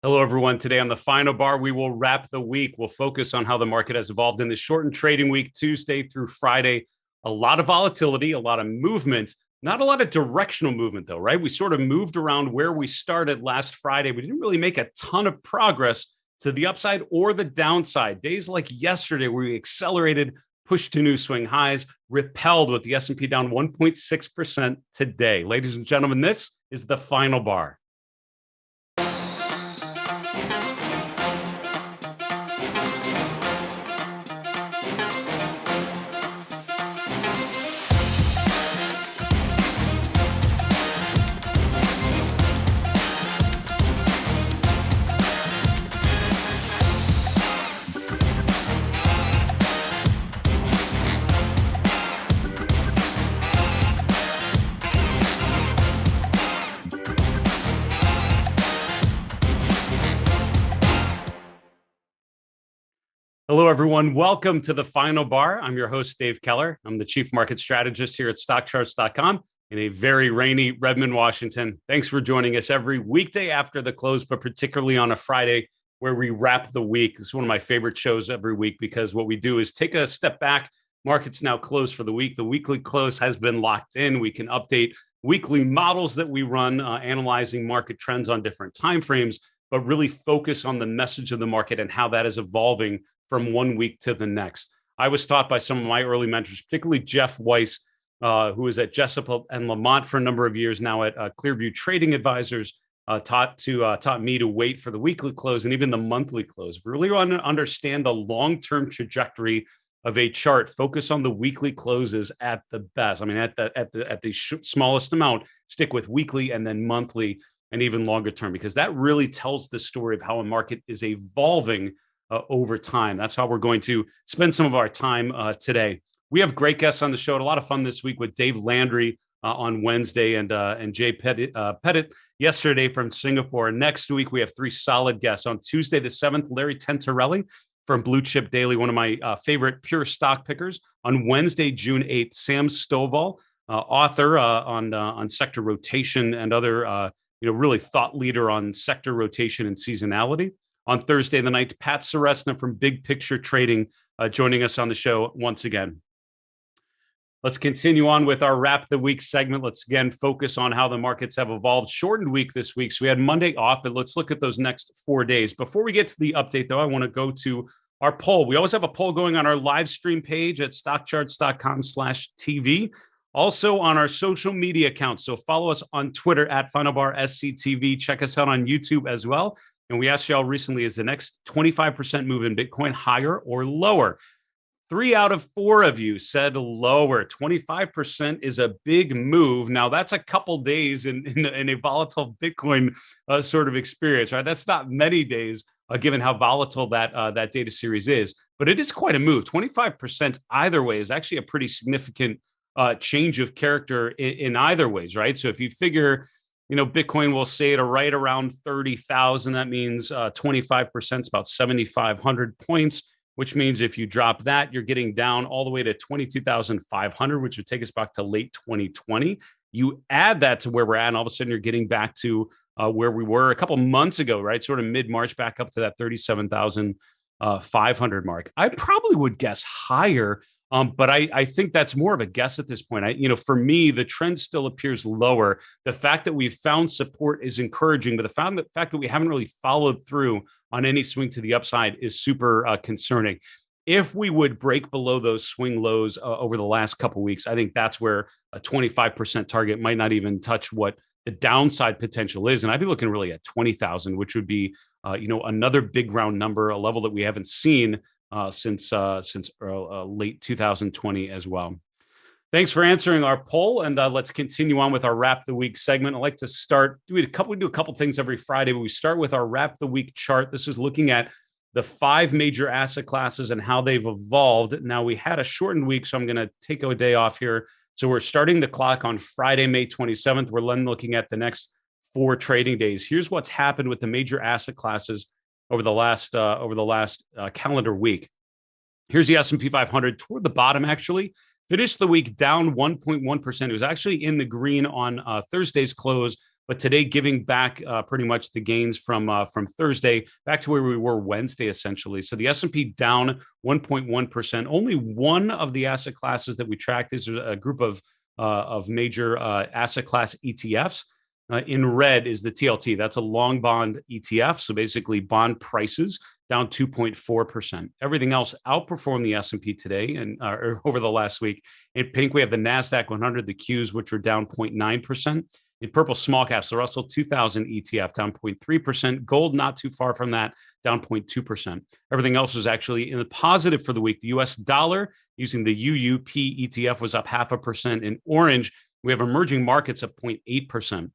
Hello, everyone. Today on the final bar, we will wrap the week. We'll focus on how the market has evolved in this shortened trading week, Tuesday through Friday. A lot of volatility, a lot of movement, not a lot of directional movement, though, right? We sort of moved around where we started last Friday. We didn't really make a ton of progress to the upside or the downside. Days like yesterday, where we accelerated, pushed to new swing highs, repelled with the S&P down 1.6% today. Ladies and gentlemen, this is the final bar. Hello, everyone. Welcome to the final bar. I'm your host, Dave Keller. I'm the chief market strategist here at StockCharts.com in a very rainy Redmond, Washington. Thanks for joining us every weekday after the close, but particularly on a Friday where we wrap the week. This is one of my favorite shows every week because what we do is take a step back. Market's now closed for the week. The weekly close has been locked in. We can update weekly models that we run, analyzing market trends on different timeframes, but really focus on the message of the market and how that is evolving from one week to the next. I was taught by some of my early mentors, particularly Jeff Weiss, who was at Jessup and Lamont for a number of years, now at Clearview Trading Advisors, taught me to wait for the weekly close and even the monthly close. If we really want to understand the long-term trajectory of a chart, focus on the weekly closes at the best. I mean, at the smallest amount, stick with weekly and then monthly and even longer term, because that really tells the story of how a market is evolving over time. That's how we're going to spend some of our time today. We have great guests on the show. Had a lot of fun this week with Dave Landry on Wednesday and Jay Pettit yesterday from Singapore. Next week, we have three solid guests. On Tuesday the 7th, Larry Tentarelli from Blue Chip Daily, one of my favorite pure stock pickers. On Wednesday, June 8th, Sam Stovall, author on sector rotation and other, really thought leader on sector rotation and seasonality. On Thursday the 9th, Pat Seresna from Big Picture Trading joining us on the show once again. Let's continue on with our Wrap the Week segment. Let's again focus on how the markets have evolved. Shortened week this week, so we had Monday off, but let's look at those next 4 days. Before we get to the update, though, I want to go to our poll. We always have a poll going on our live stream page at stockcharts.com/TV. Also on our social media accounts. So follow us on Twitter at FinalBarSCTV. Check us out on YouTube as well. And we asked y'all recently, is the next 25% move in Bitcoin higher or lower? 3 out of 4 of you said lower. 25% is a big move. Now, that's a couple days in a volatile Bitcoin sort of experience, right? That's not many days, given how volatile that data series is. But it is quite a move. 25% either way is actually a pretty significant change of character in either ways, right? So if you figure Bitcoin will say at right around 30,000. That means 25% is about 7,500 points, which means if you drop that, you're getting down all the way to 22,500, which would take us back to late 2020. You add that to where we're at, and all of a sudden you're getting back to where we were a couple months ago, right? Sort of mid-March, back up to that 37,500 mark. I probably would guess higher. But I think that's more of a guess at this point. For me, the trend still appears lower. The fact that we've found support is encouraging, but the fact that we haven't really followed through on any swing to the upside is super concerning. If we would break below those swing lows over the last couple of weeks, I think that's where a 25% target might not even touch what the downside potential is. And I'd be looking really at 20,000, which would be, another big round number, a level that we haven't seen since late 2020 as well. Thanks for answering our poll, and let's continue on with our Wrap the Week segment. I like to start. We do a couple things every Friday, but we start with our Wrap the Week chart. This is looking at the 5 major asset classes and how they've evolved. Now, we had a shortened week, so I'm going to take a day off here. So we're starting the clock on Friday, May 27th. We're then looking at the next 4 trading days. Here's what's happened with the major asset classes over the last calendar week. Here's the S&P 500 toward the bottom, actually. Finished the week down 1.1%. It was actually in the green on Thursday's close, But today, giving back pretty much the gains from Thursday back to where we were Wednesday, essentially. So the S&P down 1.1%. Only one of the asset classes that we tracked is a group of major asset class ETFs. In red is the TLT. That's a long bond ETF. So basically, bond prices down 2.4%. Everything else outperformed the S&P today and over the last week. In pink, we have the NASDAQ 100, the Qs, which were down 0.9%. In purple, small caps, the Russell 2000 ETF down 0.3%. Gold, not too far from that, down 0.2%. Everything else was actually in the positive for the week. The US dollar, using the UUP ETF, was up 0.5%. In orange, we have emerging markets up 0.8%.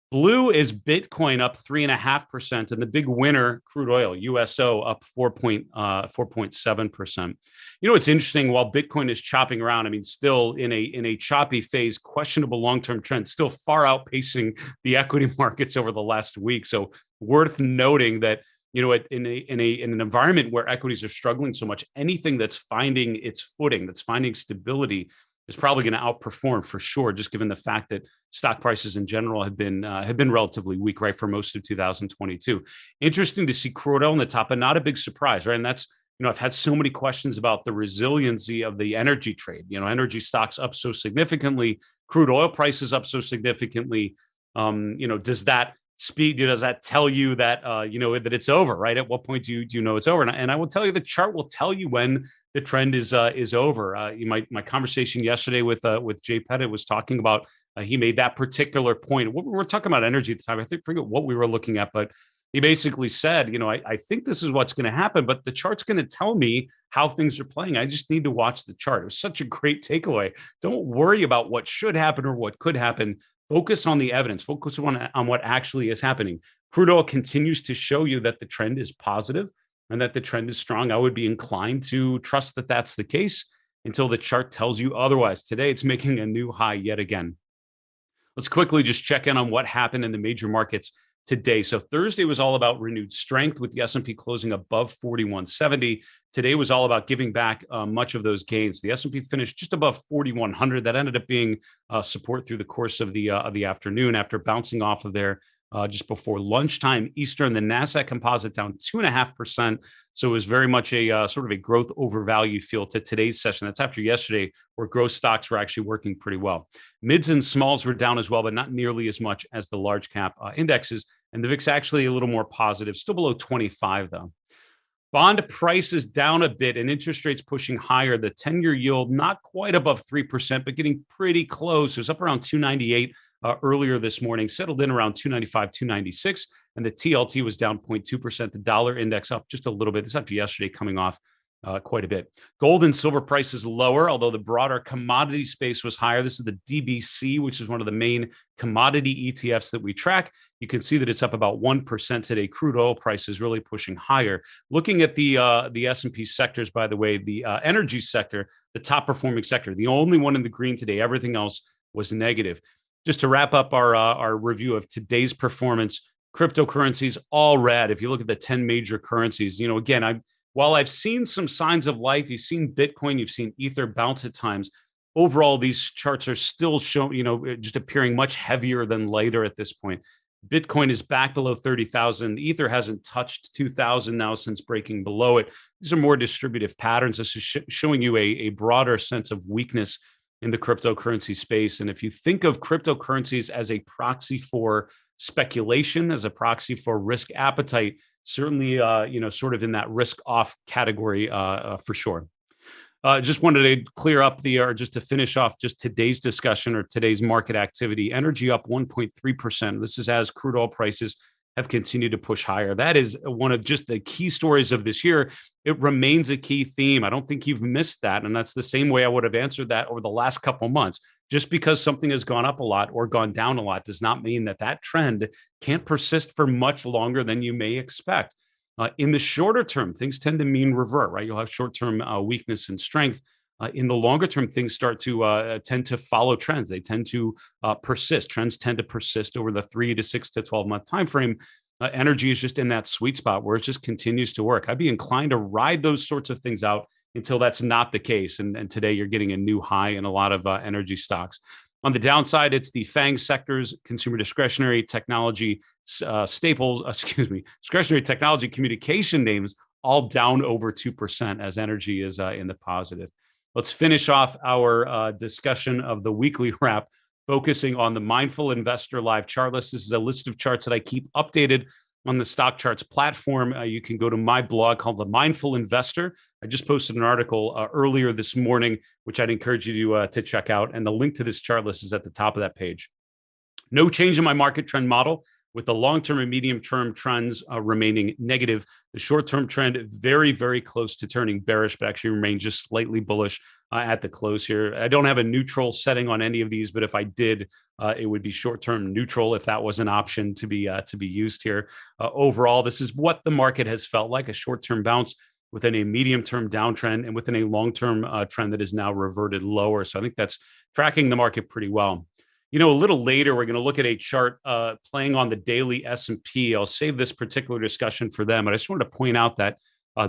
Blue is Bitcoin up 3.5%, and the big winner, crude oil, USO, up 4.7%. You know, it's interesting. While Bitcoin is chopping around, I mean, still in a choppy phase, questionable long-term trend, still far outpacing the equity markets over the last week. So worth noting that, you know, in an environment where equities are struggling so much, anything that's finding its footing, that's finding stability, is probably going to outperform for sure, just given the fact that stock prices in general have been relatively weak, right, for most of 2022. Interesting to see crude oil on the top, and not a big surprise, right? And that's, you know, I've had so many questions about the resiliency of the energy trade. You know, energy stocks up so significantly, crude oil prices up so significantly. You know, does that tell you that you know, that it's over, right? At what point do you know it's over? And I will tell you, the chart will tell you when the trend is over. My conversation yesterday with Jay Pettit was talking about. He made that particular point. We were talking about energy at the time. I forget what we were looking at, but he basically said, you know, I think this is what's going to happen, but the chart's going to tell me how things are playing. I just need to watch the chart. It was such a great takeaway. Don't worry about what should happen or what could happen. Focus on the evidence. Focus on what actually is happening. Crude oil continues to show you that the trend is positive and that the trend is strong. I would be inclined to trust that that's the case until the chart tells you otherwise. Today, it's making a new high yet again. Let's quickly just check in on what happened in the major markets today. So Thursday was all about renewed strength with the S&P closing above 4170. Today was all about giving back much of those gains. The S&P finished just above 4100. That ended up being support through the course of the afternoon after bouncing off of there just before lunchtime Eastern. The NASDAQ composite down 2.5%. So it was very much a sort of a growth over value feel to today's session. That's after yesterday, where growth stocks were actually working pretty well. Mids and smalls were down as well, but not nearly as much as the large cap indexes. And the VIX actually a little more positive, still below 25 though. Bond prices down a bit and interest rates pushing higher. The 10-year yield not quite above 3%, but getting pretty close. It was up around 298 earlier this morning, settled in around 295, 296, and the TLT was down 0.2%. The dollar index up just a little bit. This after yesterday coming off quite a bit. Gold and silver prices lower, although the broader commodity space was higher. This is the DBC, which is one of the main commodity ETFs that we track. You can see that it's up about 1% today. Crude oil prices really pushing higher. Looking at the S&P sectors, by the way, the energy sector, the top performing sector, the only one in the green today. Everything else was negative. Just to wrap up our review of today's performance, cryptocurrencies all red. If you look at the 10 major currencies, you know, again, while I've seen some signs of life, you've seen Bitcoin, you've seen Ether bounce at times. Overall, these charts are still showing, you know, just appearing much heavier than lighter at this point. Bitcoin is back below 30,000. Ether hasn't touched 2,000 now since breaking below it. These are more distributive patterns. This is showing you a broader sense of weakness in the cryptocurrency space. And if you think of cryptocurrencies as a proxy for speculation, as a proxy for risk appetite, certainly, you know, sort of in that risk off category for sure. Just wanted to clear up or just to finish off just today's discussion or today's market activity. Energy up 1.3%. This is as crude oil prices have continued to push higher. That is one of just the key stories of this year. It remains a key theme. I don't think you've missed that. And that's the same way I would have answered that over the last couple of months. Just because something has gone up a lot or gone down a lot does not mean that that trend can't persist for much longer than you may expect. In the shorter term, things tend to mean revert, right? You'll have short-term weakness and strength. In the longer term, things start to tend to follow trends. They tend to persist. Trends tend to persist over the 3 to 6 to 12-month time frame. Energy is just in that sweet spot where it just continues to work. I'd be inclined to ride those sorts of things out until that's not the case. And today you're getting a new high in a lot of energy stocks. On the downside, it's the FANG sectors, consumer discretionary, technology, staples, discretionary technology, communication names, all down over 2% as energy is in the positive. Let's finish off our discussion of the weekly wrap, focusing on the Mindful Investor Live chart list. This is a list of charts that I keep updated on the StockCharts platform. You can go to my blog called The Mindful Investor. I just posted an article earlier this morning, which I'd encourage you to check out. And the link to this chart list is at the top of that page. No change in my market trend model, with the long-term and medium-term trends remaining negative. The short-term trend very, very close to turning bearish, but actually remain just slightly bullish at the close here. I don't have a neutral setting on any of these, but if I did, it would be short-term neutral if that was an option to be used here. Overall, this is what the market has felt like: a short-term bounce within a medium-term downtrend and within a long-term trend that is now reverted lower. So I think that's tracking the market pretty well. You know, a little later, we're going to look at a chart playing on the daily S&P. I'll save this particular discussion for them, but I just wanted to point out that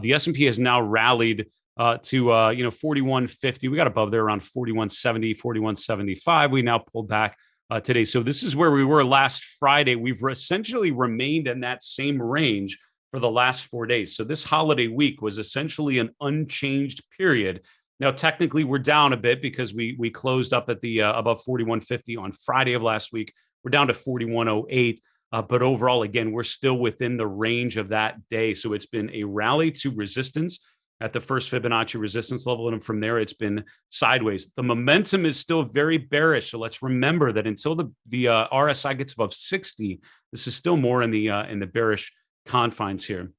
the S&P has now rallied to 4150. We got above there around 4170, 4175. We now pulled back today. So this is where we were last Friday. We've essentially remained in that same range for the last 4 days. So this holiday week was essentially an unchanged period. Now, technically, we're down a bit because we closed up at the above 4150 on Friday of last week. We're down to 4108. But overall, again, we're still within the range of that day. So it's been a rally to resistance at the first Fibonacci resistance level. And from there, it's been sideways. The momentum is still very bearish. So let's remember that until the RSI gets above 60, this is still more in the bearish confines here.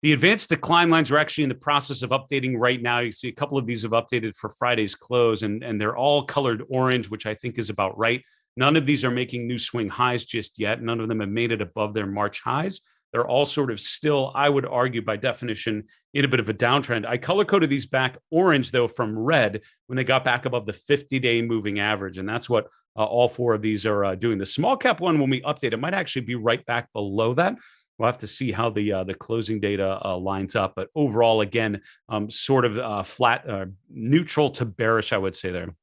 The advanced decline lines are actually in the process of updating right now. You see a couple of these have updated for Friday's close, and they're all colored orange, which I think is about right. None of these are making new swing highs just yet. None of them have made it above their March highs. They're all sort of still, I would argue, by definition, in a bit of a downtrend. I color-coded these back orange, though, from red when they got back above the 50-day moving average, and that's what all four of these are doing. The small cap one, when we update, it might actually be right back below that. We'll have to see how the closing data lines up. But overall, again, sort of flat, neutral to bearish, I would say there.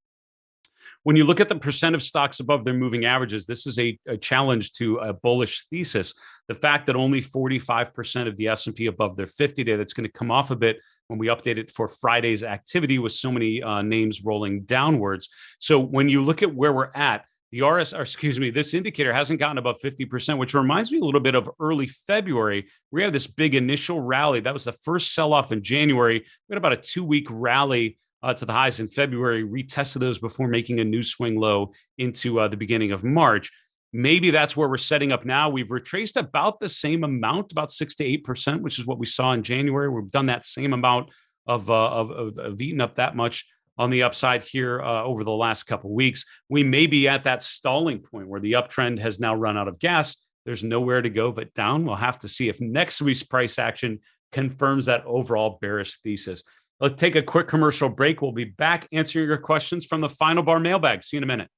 When you look at the percent of stocks above their moving averages, this is a challenge to a bullish thesis. The fact that only 45% of the S&P above their 50-day, that's going to come off a bit when we update it for Friday's activity with so many names rolling downwards. So when you look at where we're at, this indicator hasn't gotten above 50%, which reminds me a little bit of early February. We had this big initial rally. That was the first sell-off in January. We had about a 2-week rally to the highs in February, retested those before making a new swing low into the beginning of March. Maybe that's where we're setting up now. We've retraced about the same amount, about 6 to 8%, which is what we saw in January. We've done that same amount of eating up that much on the upside here over the last couple of weeks. We may be at that stalling point where the uptrend has now run out of gas. There's nowhere to go but down. We'll have to see if next week's price action confirms that overall bearish thesis. Let's take a quick commercial break. We'll be back answering your questions from the Final Bar mailbag. See you in a minute.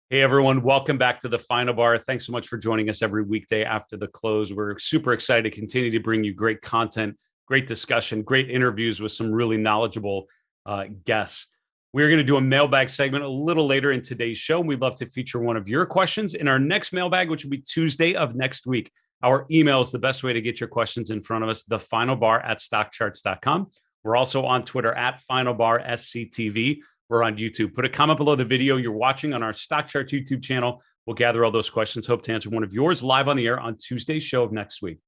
Hey, everyone. Welcome back to the Final Bar. Thanks so much for joining us every weekday after the close. We're super excited to continue to bring you great content, great discussion, great interviews with some really knowledgeable guests. We're going to do a mailbag segment a little later in today's show. We'd love to feature one of your questions in our next mailbag, which will be Tuesday of next week. Our email is the best way to get your questions in front of us, thefinalbar@stockcharts.com. We're also on Twitter @FinalBarSCTV. We're on YouTube. Put a comment below the video you're watching on our StockCharts YouTube channel. We'll gather all those questions. Hope to answer one of yours live on the air on Tuesday's show of next week.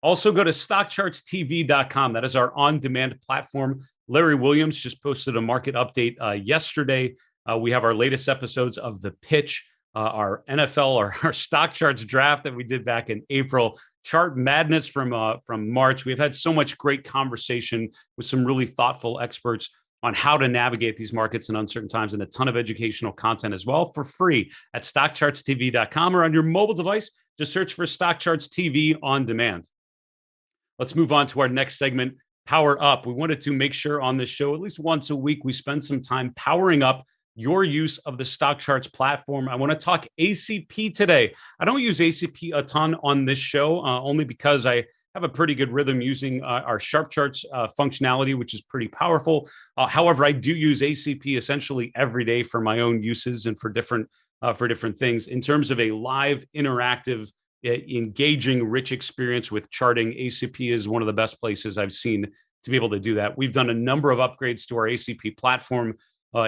Also, go to StockChartsTV.com. That is our on-demand platform. Larry Williams just posted a market update yesterday. We have our latest episodes of The Pitch, our NFL, our StockCharts draft that we did back in April, Chart Madness from March. We've had so much great conversation with some really thoughtful experts on how to navigate these markets in uncertain times, and a ton of educational content as well for free at stockchartstv.com, or on your mobile device, just search for StockCharts TV on demand. Let's move on to our next segment, Power Up. We wanted to make sure on this show, at least once a week, we spend some time powering up your use of the StockCharts platform. I want to talk ACP today. I don't use ACP a ton on this show, only because I have a pretty good rhythm using our Sharp Charts functionality, which is pretty powerful. However, I do use ACP essentially every day for my own uses and for different things. In terms of a live, interactive, engaging, rich experience with charting, ACP is one of the best places I've seen to be able to do that. We've done a number of upgrades to our ACP platform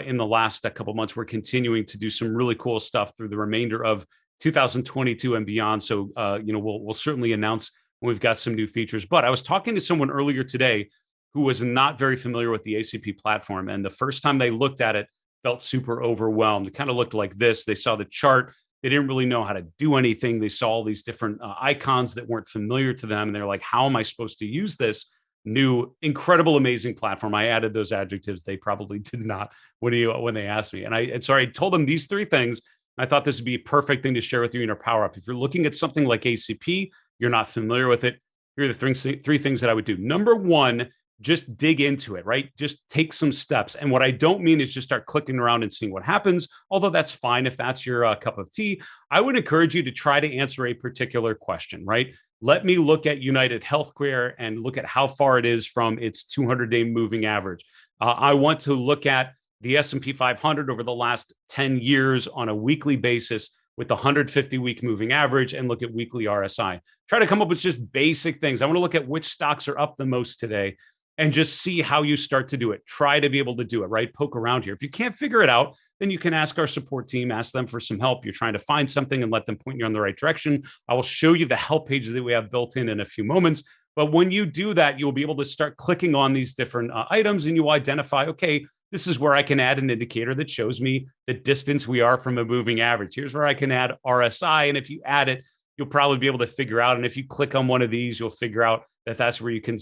in the last couple of months. We're continuing to do some really cool stuff through the remainder of 2022 and beyond. So, we'll certainly announce when we've got some new features. But I was talking to someone earlier today who was not very familiar with the ACP platform. And the first time they looked at it, felt super overwhelmed. It kind of looked like this. They saw the chart. They didn't really know how to do anything. They saw all these different icons that weren't familiar to them. And they're like, how am I supposed to use this new, incredible, amazing platform? I added those adjectives. They probably did not when they asked me. And I told them these three things. I thought this would be a perfect thing to share with you in our Power Up. If you're looking at something like ACP, you're not familiar with it, here are the three things that I would do. Number one, just dig into it, right? Just take some steps. And what I don't mean is just start clicking around and seeing what happens, although that's fine if that's your cup of tea. I would encourage you to try to answer a particular question, right? Let me look at United Healthcare and look at how far it is from its 200-day moving average. I want to look at the S&P 500 over the last 10 years on a weekly basis with the 150-week moving average, and look at weekly RSI. Try to come up with just basic things. I want to look at which stocks are up the most today and just see how you start to do it. Try to be able to do it, right? Poke around here. If you can't figure it out, then you can ask our support team, ask them for some help. You're trying to find something and let them point you in the right direction. I will show you the help pages that we have built in a few moments. But when you do that, you'll be able to start clicking on these different items, and you'll identify, okay, this is where I can add an indicator that shows me the distance we are from a moving average. Here's where I can add RSI. And if you add it, you'll probably be able to figure out. And if you click on one of these, you'll figure out that that's where you can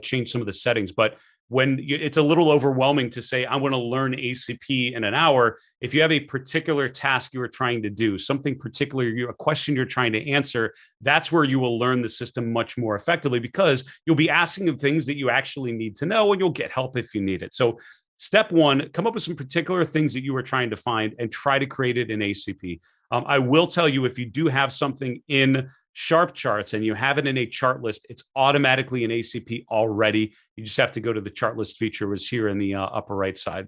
change some of the settings. But it's a little overwhelming to say, I want to learn ACP in an hour. If you have a particular task you are trying to do, something particular, a question you're trying to answer, that's where you will learn the system much more effectively, because you'll be asking the things that you actually need to know, and you'll get help if you need it. So step one, come up with some particular things that you are trying to find and try to create it in ACP. I will tell you, if you do have something in Sharp Charts and you have it in a chart list, it's automatically in ACP already. You just have to go to the chart list feature, which is here in the upper right side.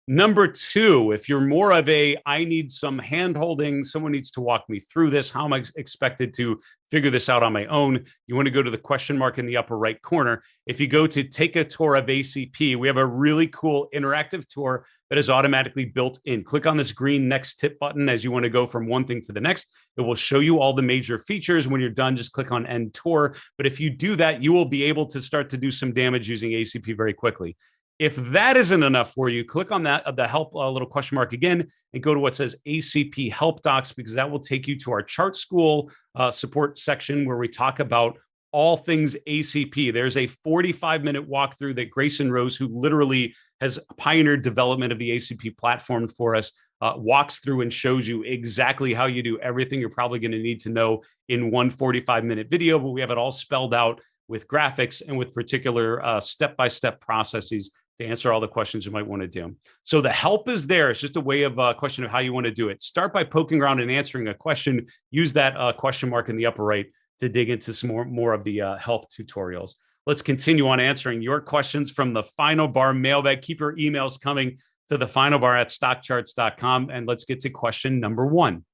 Number two, if you're more of I need some hand holding, someone needs to walk me through this, how am I expected to figure this out on my own? You want to go to the question mark in the upper right corner. If you go to take a tour of ACP, we have a really cool interactive tour that is automatically built in. Click on this green next tip button as you want to go from one thing to the next. It will show you all the major features. When you're done, just click on end tour. But if you do that, you will be able to start to do some damage using ACP very quickly. If that isn't enough for you, click on the help little question mark again and go to what says ACP Help Docs, because that will take you to our Chart School support section where we talk about all things ACP. There's a 45-minute walkthrough that Grayson Rose, who literally has pioneered development of the ACP platform for us, walks through and shows you exactly how you do everything you're probably going to need to know in one 45-minute video. But we have it all spelled out with graphics and with particular step-by-step processes to answer all the questions you might want to do. So the help is there. It's just a way of a question of how you want to do it. Start by poking around and answering a question. Use that question mark in the upper right to dig into some more of the help tutorials. Let's continue on answering your questions from the Final Bar mailbag. Keep your emails coming to the Final Bar at StockCharts.com. And let's get to question number one.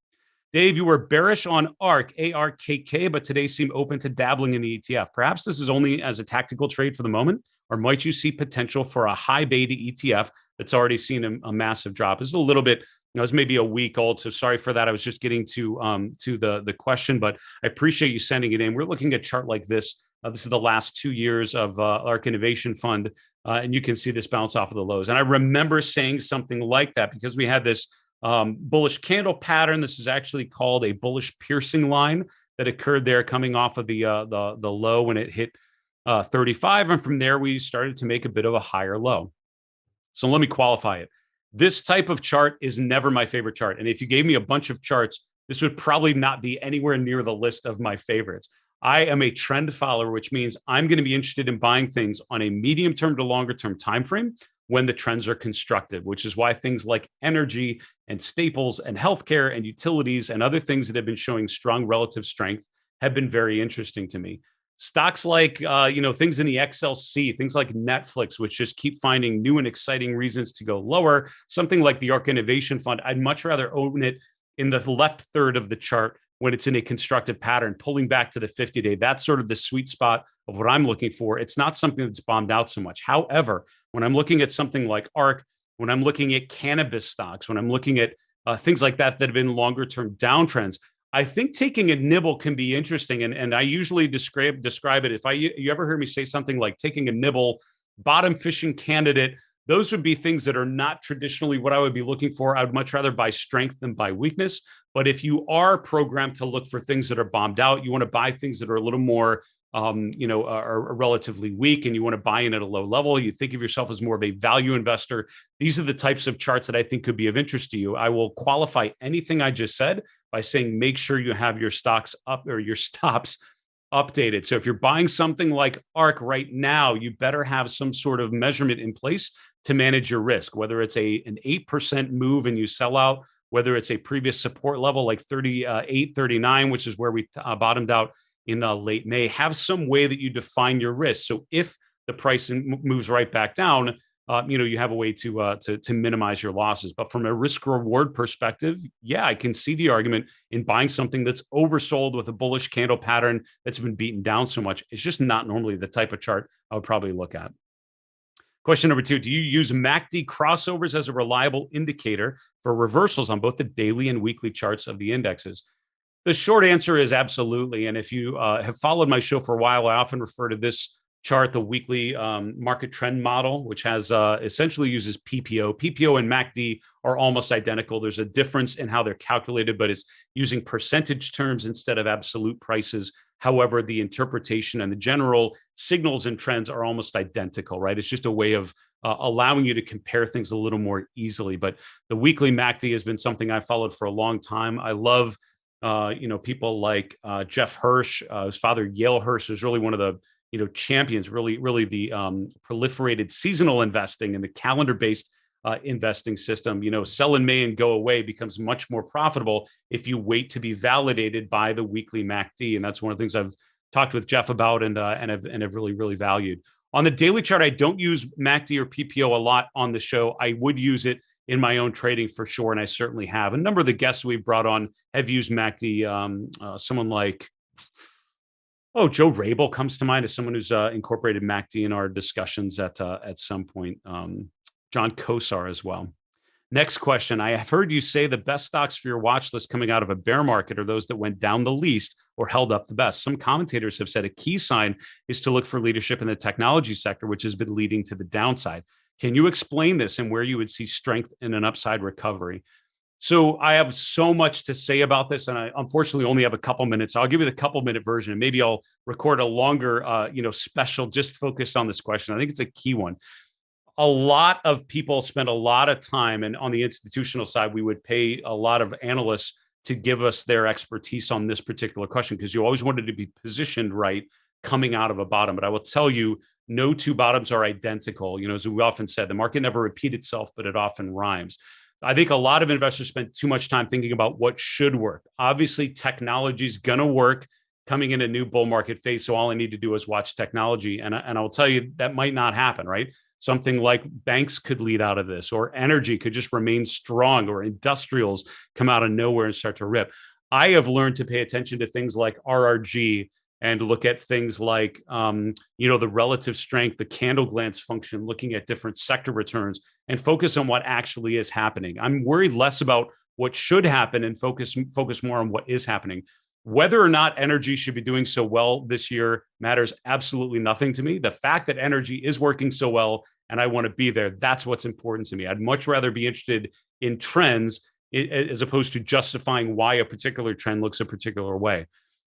Dave, you were bearish on ARK, ARKK, but today seem open to dabbling in the ETF. Perhaps this is only as a tactical trade for the moment, or might you see potential for a high beta ETF that's already seen a massive drop? This is a little bit, it's maybe a week old, so sorry for that. I was just getting to the question, but I appreciate you sending it in. We're looking at a chart like this. This is the last 2 years of ARK Innovation Fund, and you can see this bounce off of the lows. And I remember saying something like that because we had this bullish candle pattern. This is actually called a bullish piercing line that occurred there coming off of the low when it hit 35. And from there, we started to make a bit of a higher low. So let me qualify it. This type of chart is never my favorite chart. And if you gave me a bunch of charts, this would probably not be anywhere near the list of my favorites. I am a trend follower, which means I'm going to be interested in buying things on a medium term to longer term time frame when the trends are constructive, which is why things like energy and staples and healthcare and utilities and other things that have been showing strong relative strength have been very interesting to me. Stocks like, things in the XLC, things like Netflix, which just keep finding new and exciting reasons to go lower. Something like the ARK Innovation Fund, I'd much rather own it in the left third of the chart when it's in a constructive pattern, pulling back to the 50-day. That's sort of the sweet spot of what I'm looking for. It's not something that's bombed out so much. However, when I'm looking at something like ARK, when I'm looking at cannabis stocks, when I'm looking at things like that have been longer term downtrends, I think taking a nibble can be interesting. And I usually describe it. If you ever heard me say something like taking a nibble, bottom fishing candidate, those would be things that are not traditionally what I would be looking for. I would much rather buy strength than buy weakness. But if you are programmed to look for things that are bombed out, you want to buy things that are a little more, are relatively weak, and you want to buy in at a low level, you think of yourself as more of a value investor. These are the types of charts that I think could be of interest to you. I will qualify anything I just said by saying, make sure you have your stocks up or your stops updated. So if you're buying something like ARK right now, you better have some sort of measurement in place to manage your risk, whether it's an 8% move and you sell out, whether it's a previous support level like 38, 39, which is where we bottomed out in late May. Have some way that you define your risk. So if the price moves right back down, you have a way to minimize your losses. But from a risk reward perspective, yeah, I can see the argument in buying something that's oversold with a bullish candle pattern that's been beaten down so much. It's just not normally the type of chart I would probably look at. Question number 2, do you use MACD crossovers as a reliable indicator for reversals on both the daily and weekly charts of the indexes? The short answer is absolutely. And if you have followed my show for a while, I often refer to this chart, the weekly market trend model, which has essentially uses PPO. PPO and MACD are almost identical. There's a difference in how they're calculated, but it's using percentage terms instead of absolute prices. However, the interpretation and the general signals and trends are almost identical, right? It's just a way of allowing you to compare things a little more easily. But the weekly MACD has been something I followed for a long time. I love people like Jeff Hirsch, his father, Yale Hirsch, is really one of the champions, really the proliferated seasonal investing and the calendar-based investing system. Sell in May and go away becomes much more profitable if you wait to be validated by the weekly MACD. And that's one of the things I've talked with Jeff about and have really valued. On the daily chart, I don't use MACD or PPO a lot on the show. I would use it in my own trading for sure, and I certainly have. A number of the guests we've brought on have used MACD. Someone like Joe Rabel comes to mind as someone who's incorporated MACD in our discussions at some point. John Kosar as well. Next question. I have heard you say the best stocks for your watch list coming out of a bear market are those that went down the least or held up the best. Some commentators have said a key sign is to look for leadership in the technology sector, which has been leading to the downside. Can you explain this and where you would see strength in an upside recovery? So I have so much to say about this, and I unfortunately only have a couple minutes. So I'll give you the couple-minute version, and maybe I'll record a longer, special just focused on this question. I think it's a key one. A lot of people spend a lot of time, and on the institutional side, we would pay a lot of analysts to give us their expertise on this particular question because you always wanted to be positioned right coming out of a bottom. But I will tell you, no two bottoms are identical. As we often said, the market never repeats itself, but it often rhymes. I think a lot of investors spend too much time thinking about what should work. Obviously, technology is going to work coming in a new bull market phase. So all I need to do is watch technology. And I'll tell you, that might not happen, right? Something like banks could lead out of this, or energy could just remain strong, or industrials come out of nowhere and start to rip. I have learned to pay attention to things like RRG and look at things like, the relative strength, the candle glance function, looking at different sector returns and focus on what actually is happening. I'm worried less about what should happen and focus more on what is happening. Whether or not energy should be doing so well this year matters absolutely nothing to me. The fact that energy is working so well and I want to be there, that's what's important to me. I'd much rather be interested in trends as opposed to justifying why a particular trend looks a particular way.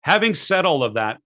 Having said all of that,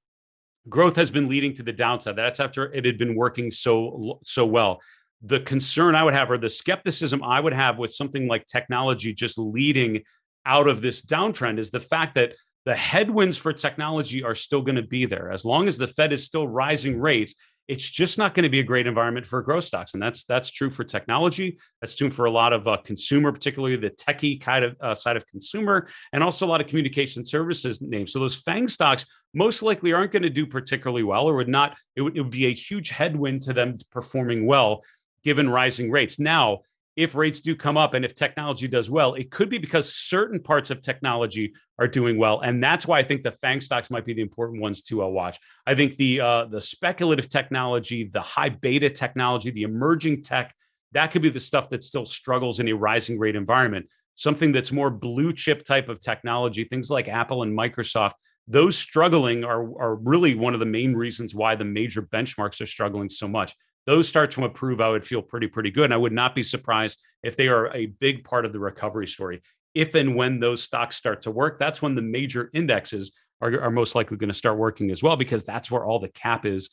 growth has been leading to the downside. That's after it had been working so well. The concern I would have, or the skepticism I would have with something like technology just leading out of this downtrend, is the fact that the headwinds for technology are still going to be there. As long as the Fed is still rising rates, it's just not going to be a great environment for growth stocks. And that's true for technology. That's true for a lot of consumer, particularly the techie kind of side of consumer, and also a lot of communication services names. So those FANG stocks most likely aren't going to do particularly well, or would not. It would be a huge headwind to them performing well given rising rates. Now, if rates do come up and if technology does well, it could be because certain parts of technology are doing well. And that's why I think the FANG stocks might be the important ones to watch. I think the speculative technology, the high beta technology, the emerging tech, that could be the stuff that still struggles in a rising rate environment. Something that's more blue chip type of technology, things like Apple and Microsoft, those struggling are really one of the main reasons why the major benchmarks are struggling so much. Those start to improve, I would feel pretty good. And I would not be surprised if they are a big part of the recovery story. If and when those stocks start to work, that's when the major indexes are most likely going to start working as well, because that's where all the cap is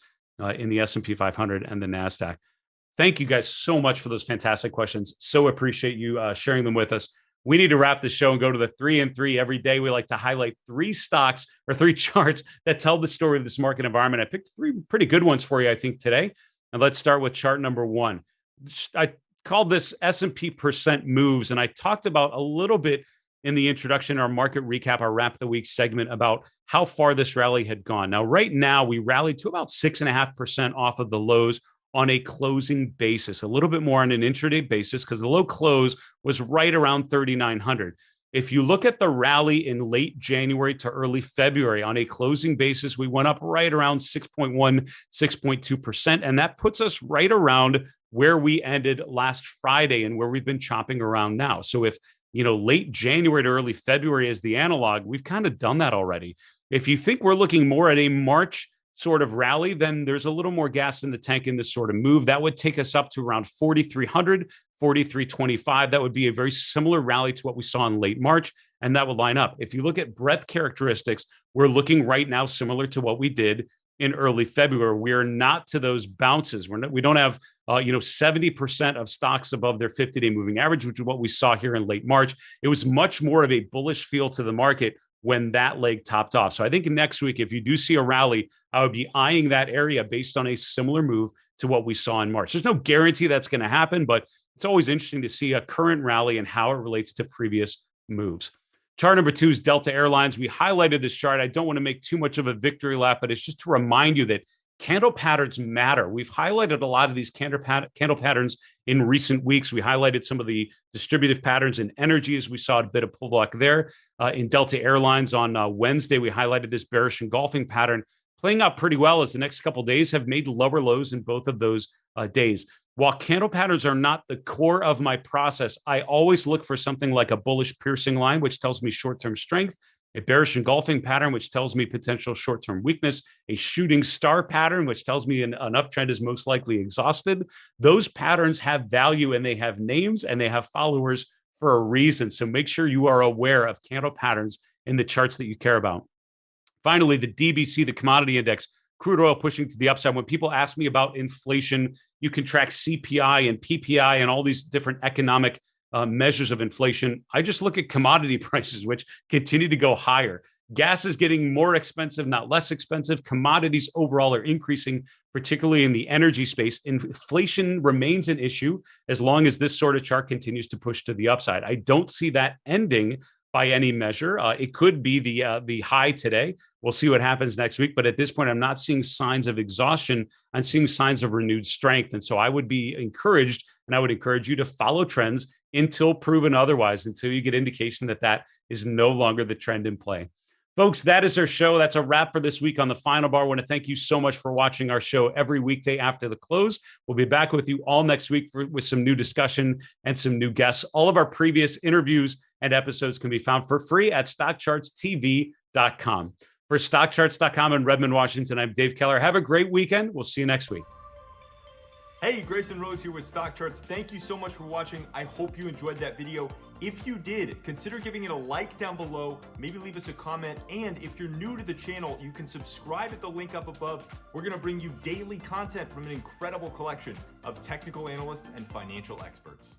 in the S&P 500 and the NASDAQ. Thank you guys so much for those fantastic questions. So appreciate you sharing them with us. We need to wrap the show and go to the 3 and 3 every day. We like to highlight 3 stocks or 3 charts that tell the story of this market environment. I picked 3 pretty good ones for you, I think, today. And let's start with chart number 1. I called this S&P percent moves, and I talked about a little bit in the introduction, our market recap, our wrap the week segment, about how far this rally had gone. Now, right now, we rallied to about 6.5% off of the lows on a closing basis, a little bit more on an intraday basis, because the low close was right around 3,900. If you look at the rally in late January to early February, on a closing basis, we went up right around 6.1, 6.2%. And that puts us right around where we ended last Friday and where we've been chopping around now. So if, late January to early February is the analog, we've kind of done that already. If you think we're looking more at a March sort of rally, then there's a little more gas in the tank in this sort of move. That would take us up to around 4,300, 4,325. That would be a very similar rally to what we saw in late March, and that would line up. If you look at breadth characteristics, we're looking right now similar to what we did in early February. We're not to those bounces. We don't have 70% of stocks above their 50-day moving average, which is what we saw here in late March. It was much more of a bullish feel to the market when that leg topped off. So I think next week, if you do see a rally, I would be eyeing that area based on a similar move to what we saw in March. There's no guarantee that's going to happen, but it's always interesting to see a current rally and how it relates to previous moves. Chart number 2 is Delta Airlines. We highlighted this chart. I don't want to make too much of a victory lap, but it's just to remind you that candle patterns matter. We've highlighted a lot of these candle patterns in recent weeks. We highlighted some of the distributive patterns in energy as we saw a bit of pullback there. In Delta Airlines on Wednesday, we highlighted this bearish engulfing pattern playing out pretty well as the next couple of days have made lower lows in both of those days. While candle patterns are not the core of my process, I always look for something like a bullish piercing line, which tells me short-term strength, a bearish engulfing pattern, which tells me potential short-term weakness, a shooting star pattern, which tells me an uptrend is most likely exhausted. Those patterns have value and they have names and they have followers for a reason. So make sure you are aware of candle patterns in the charts that you care about. Finally, the DBC, the commodity index, crude oil pushing to the upside. When people ask me about inflation, you can track CPI and PPI and all these different economic measures of inflation. I just look at commodity prices, which continue to go higher. Gas is getting more expensive, not less expensive. Commodities overall are increasing, particularly in the energy space. Inflation remains an issue as long as this sort of chart continues to push to the upside. I don't see that ending by any measure. It could be the high today. We'll see what happens next week. But at this point, I'm not seeing signs of exhaustion. I'm seeing signs of renewed strength. And so I would be encouraged, and I would encourage you to follow trends until proven otherwise, until you get indication that that is no longer the trend in play. Folks, that is our show. That's a wrap for this week on the Final Bar. I want to thank you so much for watching our show every weekday after the close. We'll be back with you all next week with some new discussion and some new guests. All of our previous interviews and episodes can be found for free at StockChartsTV.com. For StockCharts.com in Redmond, Washington, I'm Dave Keller. Have a great weekend. We'll see you next week. Hey, Grayson Rose here with StockCharts. Thank you so much for watching. I hope you enjoyed that video. If you did, consider giving it a like down below, maybe leave us a comment, and if you're new to the channel, you can subscribe at the link up above. We're gonna bring you daily content from an incredible collection of technical analysts and financial experts.